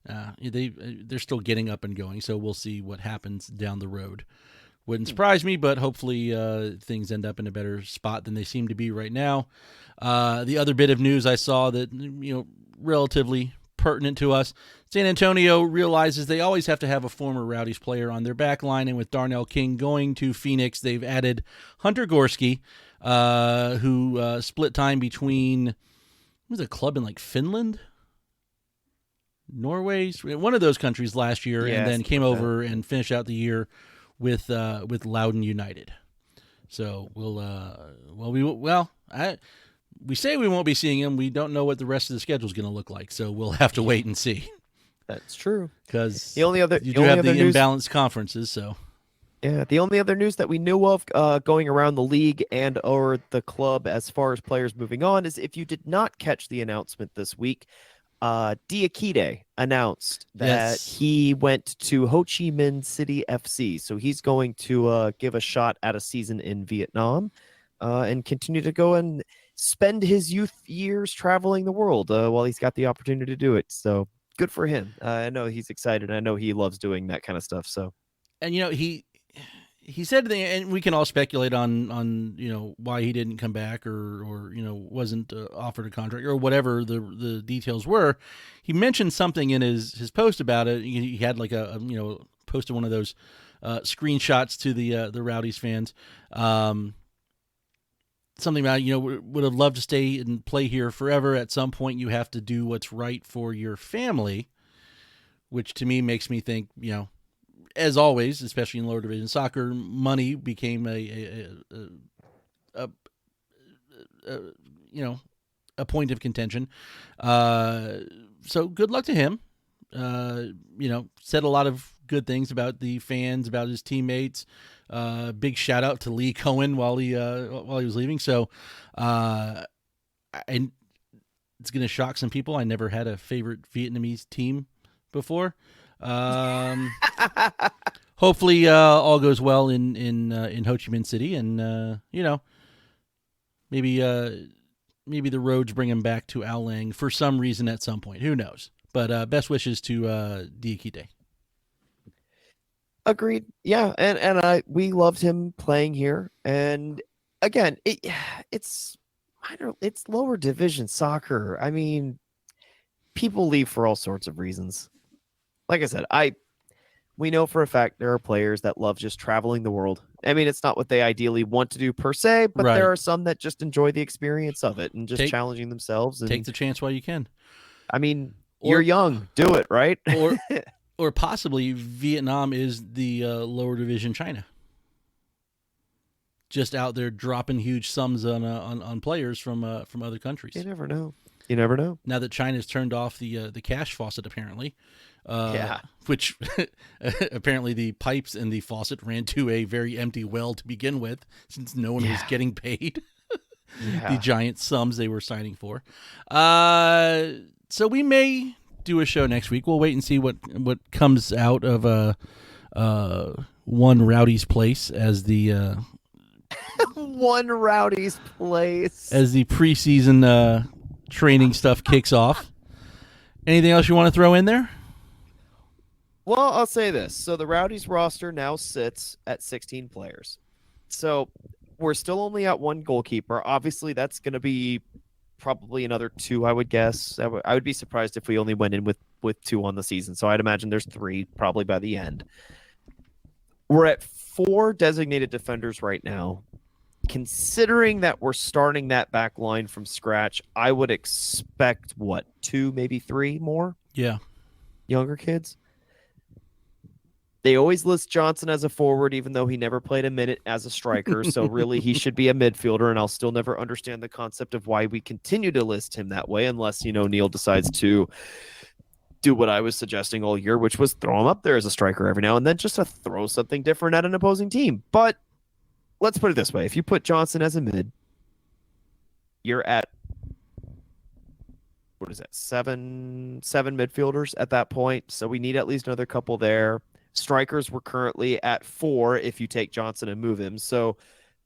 they're still getting up and going. So we'll see what happens down the road. Wouldn't surprise me, but hopefully things end up in a better spot than they seem to be right now. The other bit of news I saw that relatively pertinent to us: San Antonio realizes they always have to have a former Rowdies player on their back line, and with Darnell King going to Phoenix, they've added Hunter Gorski, who split time between, was it a club in like Finland, Norway, one of those countries last year, and then came over and finished out the year with Loudoun United. So we say we won't be seeing him. We don't know what the rest of the schedule is going to look like, so we'll have to wait and see. That's true. Because you have the imbalanced conferences. So yeah, the only other news that we knew of going around the league and or the club as far as players moving on is, if you did not catch the announcement this week, Diakite announced that he went to Ho Chi Minh City FC. So he's going to give a shot at a season in Vietnam and continue to go and spend his youth years traveling the world while he's got the opportunity to do it. So good for him. I know he's excited. I know he loves doing that kind of stuff. So, and he said, and we can all speculate on why he didn't come back or wasn't offered a contract or whatever the details were. He mentioned something in his post about it. He had like posted one of those screenshots to the Rowdies fans. Something about, would have loved to stay and play here forever. At some point, you have to do what's right for your family, which to me makes me think, as always, especially in lower division soccer, money became a point of contention. So good luck to him. Said a lot of good things about the fans, about his teammates. Big shout out to Lee Cohen while he was leaving. So, and it's going to shock some people. I never had a favorite Vietnamese team before. Hopefully, all goes well in Ho Chi Minh City, and maybe the roads bring him back to Ao Lang for some reason at some point. Who knows? But best wishes to Diakite. Agreed. Yeah, and we loved him playing here. And again, it's lower division soccer. I mean, people leave for all sorts of reasons. Like I said, we know for a fact there are players that love just traveling the world. I mean, it's not what they ideally want to do per se, but there are some that just enjoy the experience of it and just challenging themselves. And take the chance while you can. I mean, you're young, do it, right? Or possibly Vietnam is the lower division China. Just out there dropping huge sums on players from other countries. You never know. You never know. Now that China's turned off the cash faucet, apparently, which apparently the pipes and the faucet ran to a very empty well to begin with, since no one was getting paid the giant sums they were signing for. So we may do a show next week. We'll wait and see what comes out of one Rowdy's place as the One Rowdy's place. as the preseason training stuff kicks off. Anything else you want to throw in there? Well, I'll say this. So the Rowdies roster now sits at 16 players. So we're still only at one goalkeeper. Obviously, that's going to be probably another 2, I would guess. I would be surprised if we only went in with 2 on the season. So I'd imagine there's 3 probably by the end. We're at 4 designated defenders right now. Considering that we're starting that back line from scratch, I would expect, 2, maybe 3 more? Yeah. Younger kids? They always list Johnson as a forward, even though he never played a minute as a striker. So really, he should be a midfielder, and I'll still never understand the concept of why we continue to list him that way, unless, Neill decides to do what I was suggesting all year, which was throw him up there as a striker every now and then just to throw something different at an opposing team. But let's put it this way. If you put Johnson as a mid, you're at, what is that, seven midfielders at that point. So we need at least another couple there. Strikers, we're currently at 4 if you take Johnson and move him. So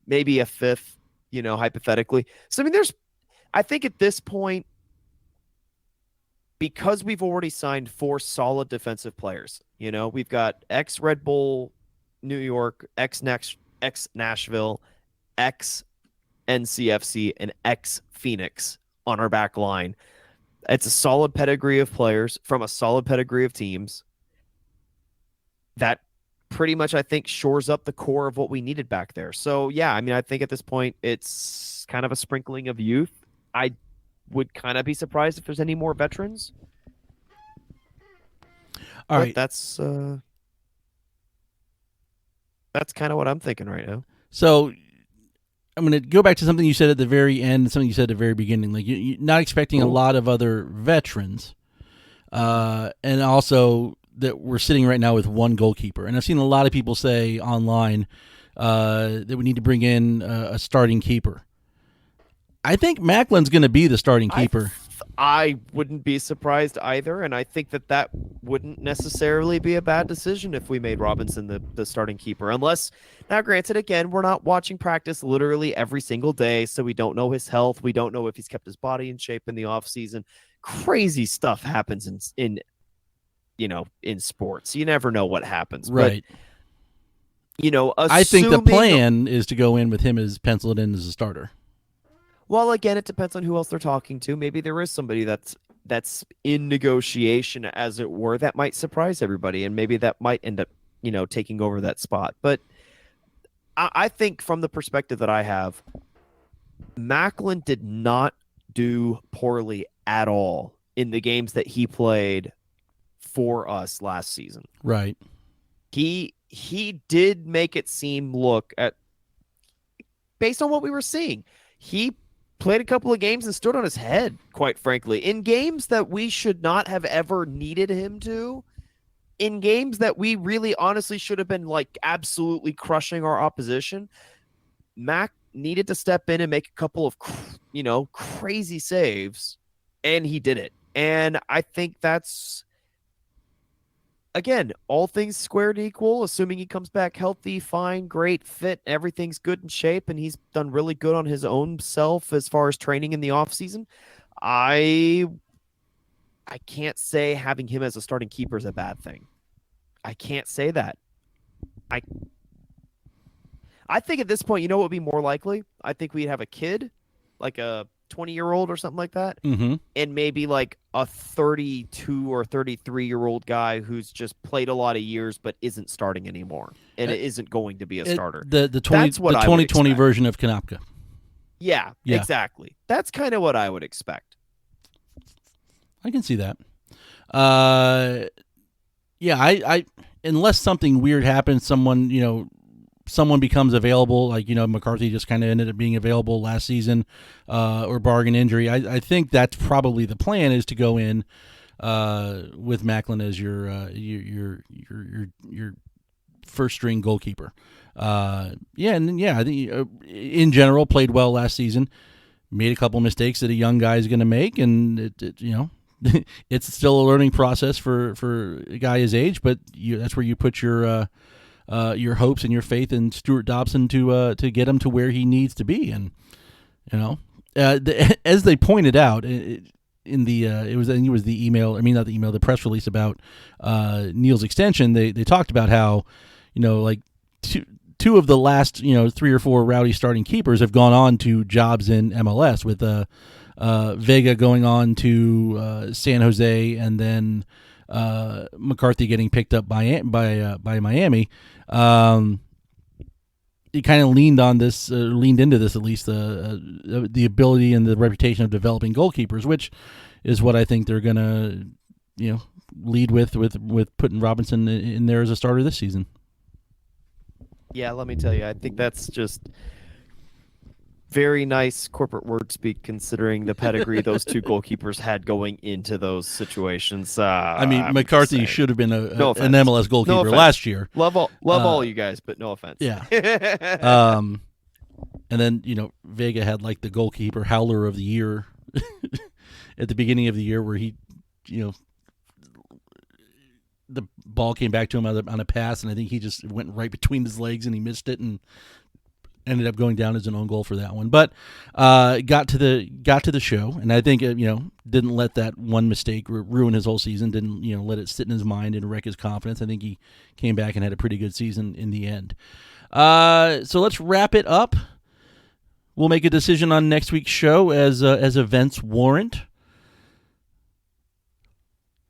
maybe a 5th, hypothetically. So, I think at this point, because we've already signed 4 solid defensive players, we've got ex-Red Bull New York, ex-Nashville, ex-NCFC, and ex-Phoenix on our back line. It's a solid pedigree of players from a solid pedigree of teams. That pretty much, I think, shores up the core of what we needed back there. So, yeah, I think at this point, it's kind of a sprinkling of youth. I would kind of be surprised if there's any more veterans. All right. That's kind of what I'm thinking right now. So I'm going to go back to something you said at the very end and something you said at the very beginning. Like, you're not expecting a lot of other veterans. And also that we're sitting right now with one goalkeeper. And I've seen a lot of people say online that we need to bring in a starting keeper. I think Macklin's going to be the starting keeper. I wouldn't be surprised either, and I think that wouldn't necessarily be a bad decision if we made Robinson the starting keeper. Unless, now granted, again, we're not watching practice literally every single day, so we don't know his health. We don't know if he's kept his body in shape in the offseason. Crazy stuff happens in sports. You never know what happens. Right. But, I think the plan is to go in with him as penciled in as a starter. Well, again, it depends on who else they're talking to. Maybe there is somebody that's in negotiation, as it were, that might surprise everybody, and maybe that might end up, taking over that spot. But I think from the perspective that I have, Macklin did not do poorly at all in the games that he played for us last season. Right. He did make it seem based on what we were seeing. He played a couple of games and stood on his head, quite frankly, in games that we should not have ever needed him to, in games that we really honestly should have been absolutely crushing our opposition. Mac needed to step in and make a couple of, crazy saves, and he did it. And I think that's, again, all things squared equal, assuming he comes back healthy, fine, great, fit, everything's good in shape, and he's done really good on his own self as far as training in the offseason. I can't say having him as a starting keeper is a bad thing. I can't say that. I think at this point, what would be more likely? I think we'd have a kid, like a 20-year-old or something like that, and maybe a 32 or 33-year-old guy who's just played a lot of years but isn't starting anymore, and it isn't going to be a starter. The 2020 version of Konopka. Yeah, exactly. That's kind of what I would expect. I can see that. I unless something weird happens, someone becomes available, McCarthy just kind of ended up being available last season, or bargain injury. I think that's probably the plan, is to go in with Macklin as your first string goalkeeper. I think in general played well last season. Made a couple mistakes that a young guy is going to make, and it's still a learning process for a guy his age. But that's where you put your your hopes and your faith in Stuart Dobson to get him to where he needs to be. And as they pointed out in the I think it was the email. I mean, not the email, the press release about Neill's extension. They talked about how like two of the last 3 or 4 Rowdy starting keepers have gone on to jobs in MLS, with Vega going on to San Jose, and then McCarthy getting picked up by Miami. He kind of leaned into this, at least the ability and the reputation of developing goalkeepers, which is what I think they're gonna lead with putting Robinson in there as a starter this season. Yeah, let me tell you, I think that's just very nice corporate word speak, considering the pedigree those two goalkeepers had going into those situations. I mean, McCarthy should have been an MLS goalkeeper last year. Love all you guys, but no offense. Yeah. And then Vega had like the goalkeeper howler of the year at the beginning of the year, where he the ball came back to him on a pass, and I think he just went right between his legs and he missed it and ended up going down as an own goal for that one. But got to the show, and I think didn't let that one mistake ruin his whole season. Didn't let it sit in his mind and wreck his confidence. I think he came back and had a pretty good season in the end. So let's wrap it up. We'll make a decision on next week's show as events warrant.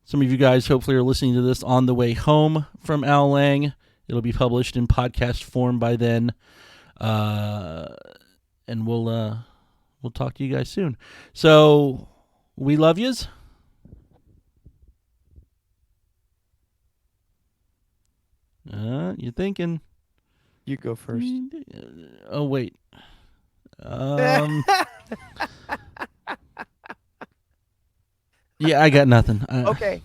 Some of you guys hopefully are listening to this on the way home from Al Lang. It'll be published in podcast form by then. And we'll talk to you guys soon. So we love yous. You thinking? You go first. Oh wait. Yeah, I got nothing. Okay.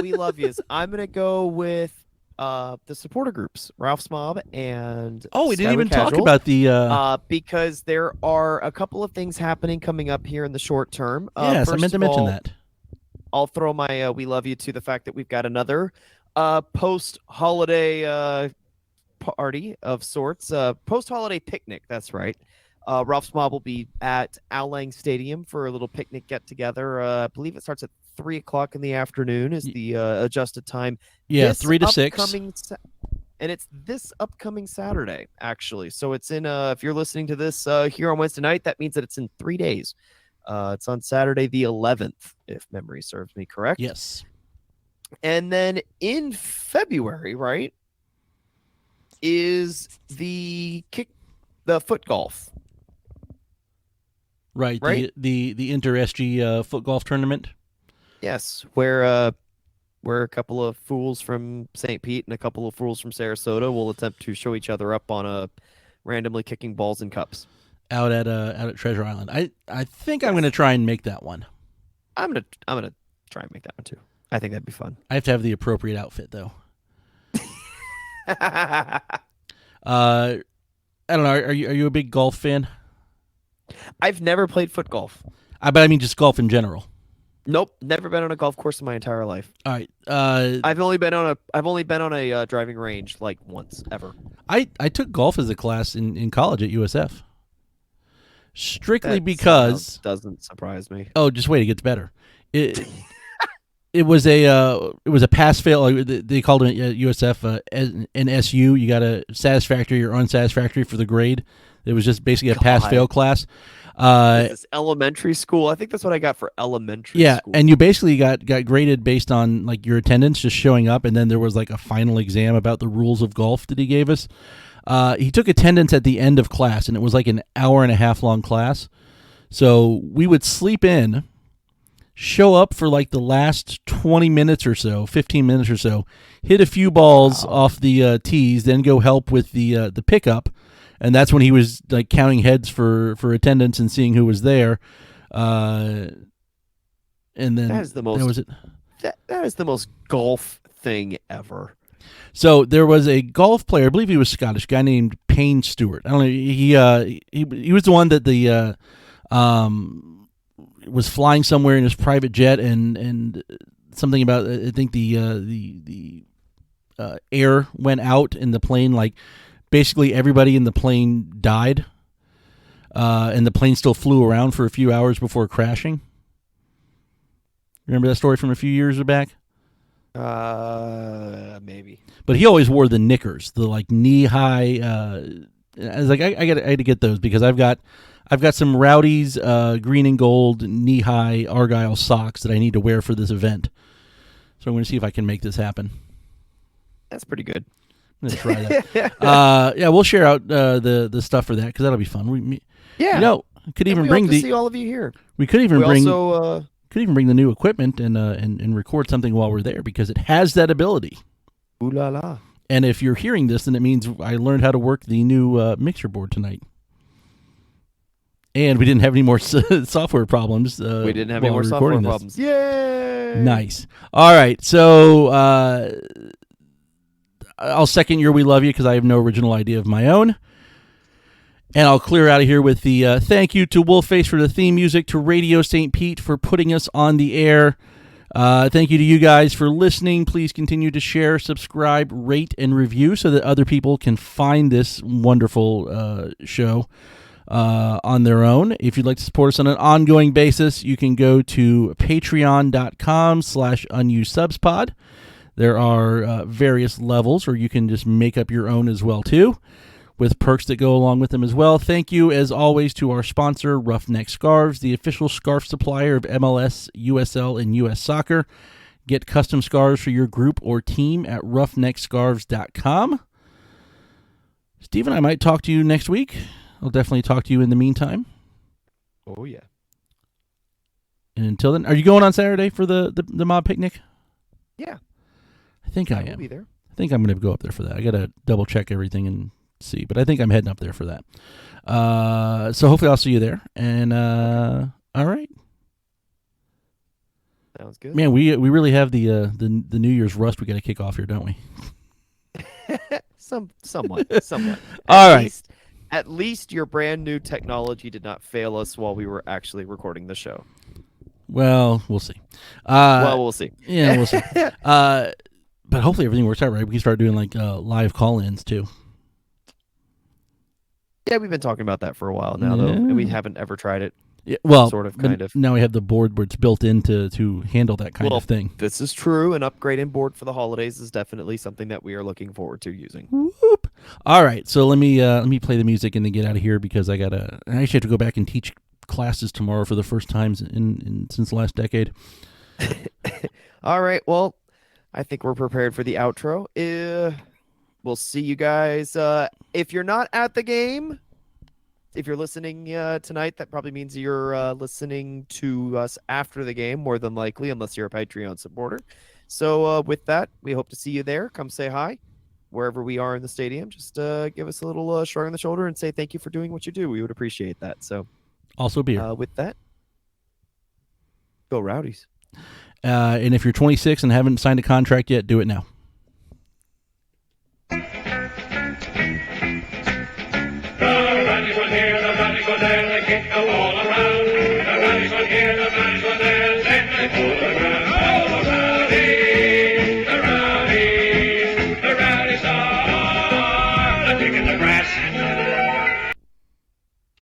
We love yous. I'm gonna go with the supporter groups, Ralph's Mob and we didn't Skyward even Casual, talk about the because there are a couple of things happening coming up here in the short term. Yes, I meant to mention that. I'll throw my we love you to the fact that we've got another post-holiday party of sorts, post-holiday picnic. That's right. Ralph's Mob will be at Al Lang Stadium for a little picnic get-together. I believe it starts at 3 o'clock in the afternoon is the adjusted time. Yeah, 3 to 6. And it's this upcoming Saturday, actually. So it's in, if you're listening to this here on Wednesday night, that means that it's in 3 days. It's on Saturday the 11th, if memory serves me correct. Yes. And then in February, right, is the Footgolf. Right. The Inter-SG Footgolf Tournament. Yes, where a couple of fools from St. Pete and a couple of fools from Sarasota will attempt to show each other up on randomly kicking balls and cups. Out at Treasure Island. I think I'm going to try and make that one. I'm gonna try and make that one too. I think that'd be fun. I have to have the appropriate outfit though. I don't know. Are you a big golf fan? I've never played foot golf. But I mean just golf in general. Nope, never been on a golf course in my entire life. All right. I've only been on a driving range like once ever. I took golf as a class in college at USF. Strictly because doesn't surprise me. Oh, just wait, it gets better. It was a pass fail. They called it at USF an SU. You got a satisfactory or unsatisfactory for the grade. It was just basically a pass fail class. This elementary school. I think that's what I got for elementary. Yeah, school. and you basically got graded based on like your attendance, just showing up, and then there was like a final exam about the rules of golf that he gave us. He took attendance at the end of class, and it was like an hour and a half long class. So we would sleep in, show up for like the last 20 minutes or so, 15 minutes or so, hit a few balls off the tees, then go help with the pickup. And that's when he was like counting heads for attendance and seeing who was there. And then that is the most golf thing ever. So there was a golf player, I believe he was Scottish, guy named Payne Stewart. I don't know. He was the one that was flying somewhere in his private jet, and something about I think the air went out in the plane. Like basically everybody in the plane died, and the plane still flew around for a few hours before crashing. Remember that story from a few years back? Maybe. But he always wore the knickers, the like knee high. I was like, I had to get those because I've got some Rowdy's green and gold knee high Argyle socks that I need to wear for this event. So I'm going to see if I can make this happen. That's pretty good. I'm going to try that. Yeah, we'll share out the stuff for that because that'll be fun. Could even bring to see all of you here. We could even bring. Also, could even bring the new equipment and record something while we're there because it has that ability. Ooh la la. And if you're hearing this, then it means I learned how to work the new mixer board tonight. And we didn't have any more software problems. We didn't have any more software problems. Yay! Nice. All right. So I'll second your "We love you" because I have no original idea of my own. And I'll clear out of here with the thank you to Wolfface for the theme music, to Radio St. Pete for putting us on the air. Thank you to you guys for listening. Please continue to share, subscribe, rate, and review so that other people can find this wonderful show on their own. If you'd like to support us on an ongoing basis, you can go to patreon.com/unusedSubspod. There are various levels, or you can just make up your own as well, too, with perks that go along with them as well. Thank you, as always, to our sponsor, Roughneck Scarves, the official scarf supplier of MLS, USL, and US Soccer. Get custom scarves for your group or team at roughneckscarves.com. Stephen, I might talk to you next week. I'll definitely talk to you in the meantime. Oh, yeah. And until then, are you going on Saturday for the mob picnic? Yeah. I think I am. Will be there. I think I'm going to go up there for that. I got to double check everything and see, but I think I'm heading up there for that. So hopefully I'll see you there. And all right, sounds good. Man, we really have the New Year's rust we got to kick off here, don't we? Somewhat. All right. At least your brand new technology did not fail us while we were actually recording the show. Well, we'll see. We'll see. Yeah, we'll see. But hopefully everything works out right. We can start doing like live call-ins too. Yeah, we've been talking about that for a while now, though, and we haven't ever tried it. Yeah, well, kind of. Now we have the board where it's built in to handle that kind of thing. This is true. An upgrading board for the holidays is definitely something that we are looking forward to using. Whoop. All right, so let me play the music and then get out of here because I actually have to go back and teach classes tomorrow for the first time since the last decade. All right, well, I think we're prepared for the outro. We'll see you guys. If you're not at the game, if you're listening tonight, that probably means you're listening to us after the game, more than likely, unless you're a Patreon supporter. So with that, we hope to see you there. Come say hi wherever we are in the stadium. Just give us a little shrug on the shoulder and say thank you for doing what you do. We would appreciate that. So also beer. With that, go Rowdies. And if you're 26 and haven't signed a contract yet, do it now. The Rowdies were here, the Rowdies were there, they kicked the ball around. The Rowdies were here, the Rowdies